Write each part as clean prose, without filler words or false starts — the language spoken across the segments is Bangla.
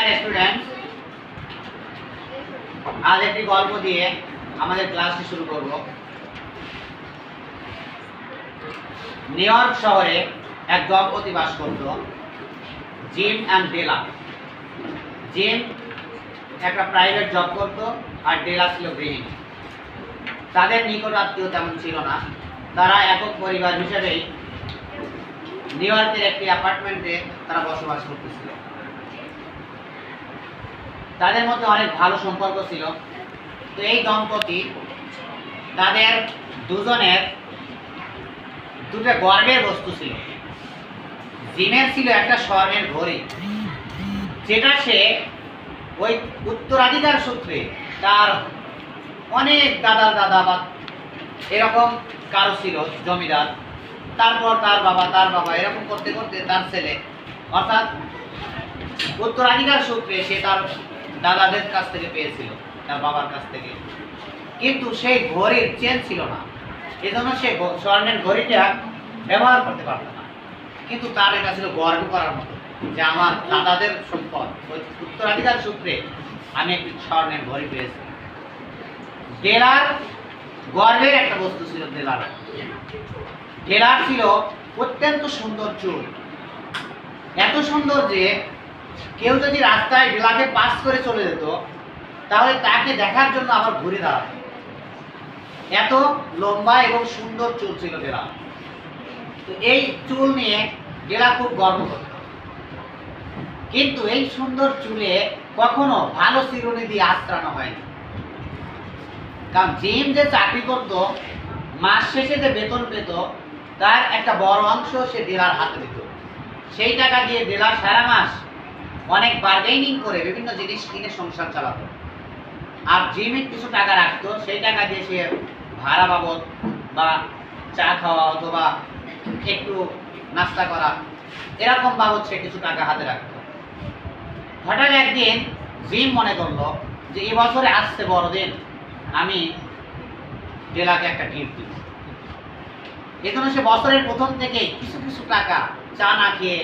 ডিয়ার স্টুডেন্ট, আজ একটি গল্প দিয়ে আমাদের ক্লাসটি শুরু করব। নিউ ইয়র্ক শহরে এক দম্পতি বাস করত, জিম অ্যান্ড ডেলা। জিম একটা প্রাইভেট জব করত আর ডেলা ছিল গৃহিণী। তাদের নিকট আত্মীয় তেমন ছিল না। তারা একক পরিবার হিসেবেই নিউ ইয়র্কের একটি অ্যাপার্টমেন্টে তারা বসবাস করতেছিল। তাদের মধ্যে অনেক ভালো সম্পর্ক ছিল। তো এই দম্পতি তাদের দুজনের দুটো গর্বের বস্তু ছিল। জিমের ছিল একটা স্বর্ণের ঘড়ি, যেটা সে ওই উত্তরাধিকার সূত্রে তার অনেক দাদা বা এরকম কারো ছিল জমিদার, তারপর তার বাবা এরকম করতে করতে তার ছেলে, অর্থাৎ উত্তরাধিকার সূত্রে সে তার দাদাদের কাছ থেকে পেয়েছিল, তার বাবার কাছ থেকে। কিন্তু সেই ঘড়ির চেন ছিল না, এজন্য সে স্বর্ণের ঘড়িটা ব্যবহার করতে পারত না। কিন্তু তার এটা ছিল গর্ব করার মতো যে আমার দাদাদের সম্পদ, ওই উত্তরাধিকার সূত্রে আমি একটি স্বর্ণের ঘড়ি পেয়েছি। ডেলার গর্বের একটা বস্তু ছিল। ডেলার ছিল অত্যন্ত সুন্দর চুল, এত সুন্দর যে কেউ যদি রাস্তায় ডেলাকে পাস করে চলে যেত তাহলে তাকে দেখার জন্য আবার ঘুরে দাঁড়াতো। এত লম্বা এবং সুন্দর চুল ছিল ডেলা। তো এই চুল নিয়ে ডেলা খুব গর্ব করত। কিন্তু এই সুন্দর চুলে কখনো ভালো চিরুনি দিয়ে আঁচড়ানো হয়নি। কারণ জিম যে চাকরি করত, মাস শেষে যে বেতন পেত তার একটা বড় অংশ সে ডেলার হাতে দিত। সেই টাকা দিয়ে ডেলার সারা মাস অনেক বার্গেনিং করে বিভিন্ন জিনিস কিনে সংসার চালাতো। আর জিমে কিছু টাকা রাখতো, সেই টাকা দিয়ে সে ভাড়া বাবদ বা চা খাওয়া অথবা একটু নাস্তা করা এরকম বাবদ সে কিছু টাকা হাতে রাখতো। হঠাৎ একদিন জিম মনে করলো যে এবছরে আসছে বড়দিন, আমি ডেলাকে একটা গিফট দিব। এজন্য সে বছরের প্রথম থেকে কিছু কিছু টাকা চা না খেয়ে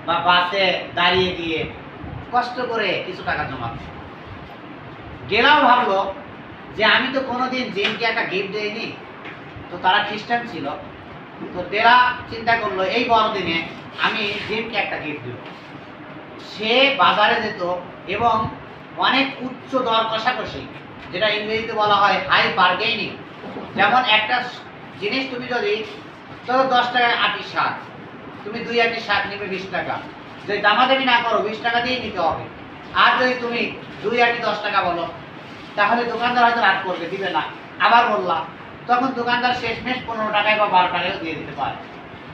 বা বাসে দাঁড়িয়ে গিয়ে কষ্ট করে কিছু টাকা জমাচ্ছে। ডেলাও ভাবলো যে আমি তো কোনোদিন জিমকে একটা গিফট দেইনি, তো তারা খ্রিস্টান ছিল। তো ডেলা চিন্তা করলো এই বড়দিনে আমি জিমকে একটা গিফট দেব। সে বাজারে যেত এবং অনেক উচ্চ দর কষাকষি, যেটা ইংরেজিতে বলা হয় হাই বার্গেনিং। যেমন একটা জিনিস তুমি যদি ধরো 10 টাকায় আটি শাক, তুমি 2 আটি শাক নেবে 20 টাকা, যদি দামাদামি না করো 20 টাকা দিয়ে নিতে হবে। আর যদি তুমি 2 আটি 10 টাকা বলো তাহলে দোকানদার হয়তো রাগ করবে, দিবে না। আবার বললাম, তখন দোকানদার শেষমেশ 15 টাকায় বা 12 টাকায় দিয়ে দিতে পারে।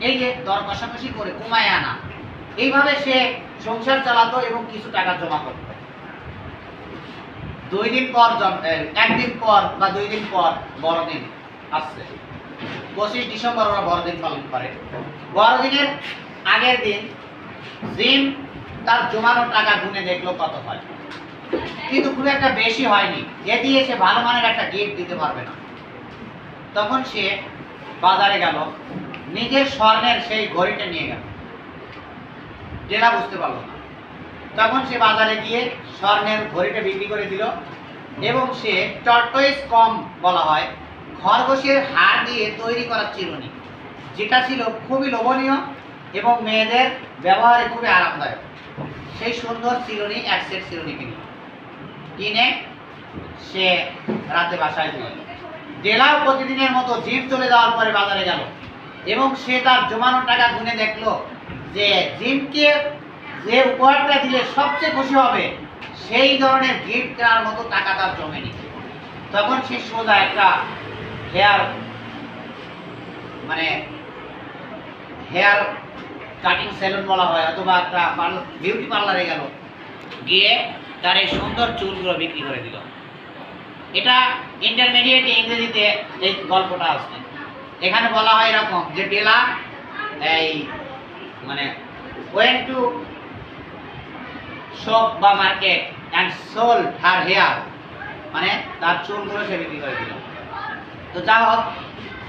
এই যে দর কষাকষি করে কমায় আনা, এইভাবে সে সংসার চালাতো এবং কিছু টাকা জমা করত। 2 দিন পর একদিন পর বা 2 দিন পর বড়দিন আসছে। 25 ডিসেম্বর ওরা বড়দিন পালন করে। বড়দিনের আগের দিন জিম তার জমানো টাকা গুনে দেখলো কত হয়, কিন্তু খুব একটা বেশি হয়নি। এ দিয়ে সে ভালো মানের একটা গিফট দিতে পারবে না। তখন সে বাজারে গেল, নিজের স্বর্ণের সেই ঘড়িটা নিয়ে গেল। ডেলা বুঝতে পারলো না। তখন সে বাজারে গিয়ে স্বর্ণের ঘড়িটা বিক্রি করে দিল এবং সে টর্টয়েস কম বলা হয় খরগোশের হাড় দিয়ে তৈরি করা চিরুনি, যেটা ছিল খুবই লোভনীয় এবং মেয়েদের ব্যবহারে খুবই আরামদায়ক, সেই সুন্দর চিরুনি এক সেট চিরুনি কিনে সে রাতে বাসায় দিল। ডেলাও প্রতিদিনের মতো জিম চলে যাওয়ার পরে বাজারে গেল এবং সে তার জমানো টাকা গুনে দেখলো যে জিমকে যে উপহারটা দিলে সবচেয়ে খুশি হবে সেই ধরনের গিফট কেনার মতো টাকা তার জমেনি। তখন সে সোজা একটা হেয়ার কাটিং সেলুন বলা হয় অথবা একটা বিউটি পার্লারে গেল, গিয়ে তার এই সুন্দর চুলগুলো বিক্রি করে দিল। এটা ইন্টারমিডিয়েট ইংরেজিতে এই গল্পটা আছে। এখানে বলা হয় এরকম যে ডেলা এই went to shop বা market and sold her hair, তার চুলগুলো সে বিক্রি করে দিল। তো যা হোক,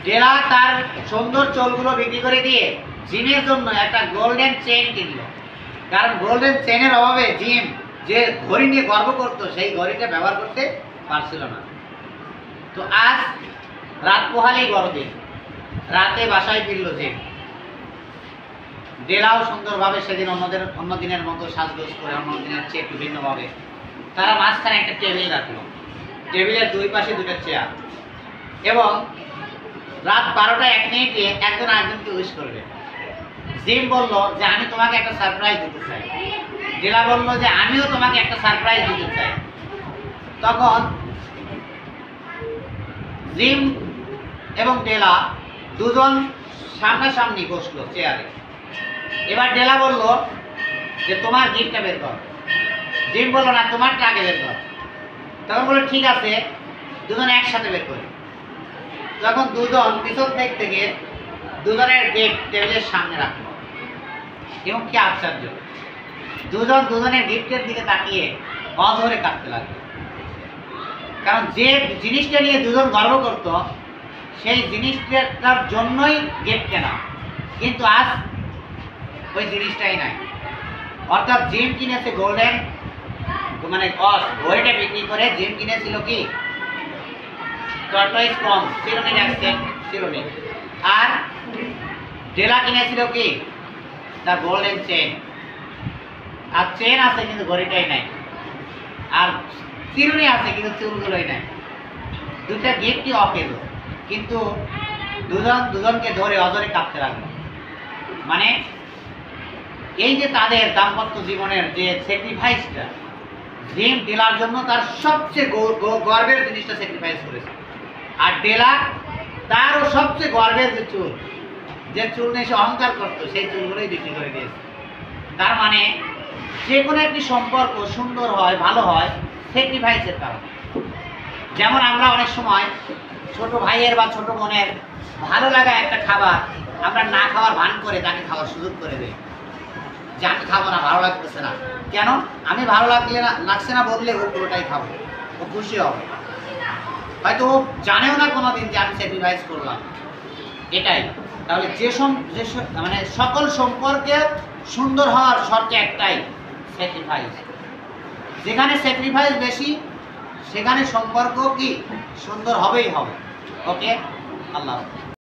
ডেলা তার সুন্দর চুলগুলো বিক্রি করে দিয়ে জিমের জন্য একটা গোল্ডেন চেইন কিনল। কারণ গোল্ডেন চেইনের অভাবে জিম যে ঘড়ি নিয়ে গর্ব করতো সেই ঘড়িটা ব্যবহার করতে পারছিল না। তো আজ রাত পোহালেই বড় দিন, রাতে বাসায় ফিরল যে ডেলাও সুন্দরভাবে সেদিন অন্য দিনের মতো সাজগোজ করে, অন্য দিনের চেয়ে একটু ভিন্নভাবে তারা মাঝখানে একটা টেবিল রাখলো, টেবিলের দুই পাশে দুটো চেয়ার, এবং রাত 12টা 1 মিনিটে একজন আরেকজনকে উইশ করবে। জিম বলল যে আমি তোমাকে একটা সারপ্রাইজ দিতে চাই, ডেলা বলল যে আমিও তোমাকে একটা সারপ্রাইজ দিতে চাই। তখন জিম এবং ডেলা দুজন সামনাসামনি বসলো চেয়ারে। এবার ডেলা বলল যে তোমার গিফটটা বের কর। জিম বলল না, তোমারটা আগে বের কর। তখন বললো ঠিক আছে, দুজনে একসাথে বের করি। তখন দুজন পিছন থেকে দুজনের গিফট টেবিলের সামনে রাখলো, এবং কি আশ্চর্য, দুজন দুজনের গিফটের দিকে তাকিয়ে অধরে কাঁদতে লাগলো। কারণ যে জিনিসটা নিয়ে দুজন গর্ব করত সেই জিনিসটার জন্যই গিফট কেনা, কিন্তু আজ ওই জিনিসটাই নাই। অর্থাৎ জিম কিনেছে গোল্ডেন মানে ঘড়িটা বিক্রি করে জিম কিনেছিল কি টর্টয়েস কম চিরুনি রাখছে চিরুনি, আর ডেলা কিনেছিল কি তার গোল্ডেন চেন। আর চেন আছে কিন্তু ঘড়িটাই নাই, আর চিরুনি আছে কিন্তু চুলগুলোই নাই। দুটা গিফটই অকেজ, কিন্তু দুজনকে ধরে অজরে কাঁদতে লাগলো। মানে এই যে তাদের দাম্পত্য জীবনের যে স্যাক্রিফাইসটা, জিম ডেলার জন্য তার সবচেয়ে গর্বের জিনিসটা স্যাক্রিফাইস করেছে, আর ডেলা তারও সবচেয়ে গর্বের যে চুল নিয়ে সে অহংকার করতো সেই চুলগুলোই বিক্রি করে দিয়েছে। তার মানে যে কোনো একটি সম্পর্ক সুন্দর হয়, ভালো হয় স্যাক্রিফাইসের কারণে। যেমন আমরা অনেক সময় ছোট ভাইয়ের বা ছোট বোনের ভালো লাগা একটা খাবার আমরা না খাওয়ার ভান করে তাকে খাওয়ার সুযোগ করে দিই, যে আমি খাবো না, ভালো লাগতেছে না। কেন? আমি ভালো লাগছে না বললে ও পুরোটাই খাবো, ও খুশি হবে। হয়তো ও জানেও না কোনোদিন যে আমি স্যাক্রিফাইস করলাম। এটাই তাহলে মানে সকল সম্পর্কে সুন্দর হওয়ার শর্ত একটাই, স্যাক্রিফাইস। যেখানে স্যাক্রিফাইস বেশি সেখানে সম্পর্ক কি সুন্দর হবেই হবে। ওকে, আল্লাহ।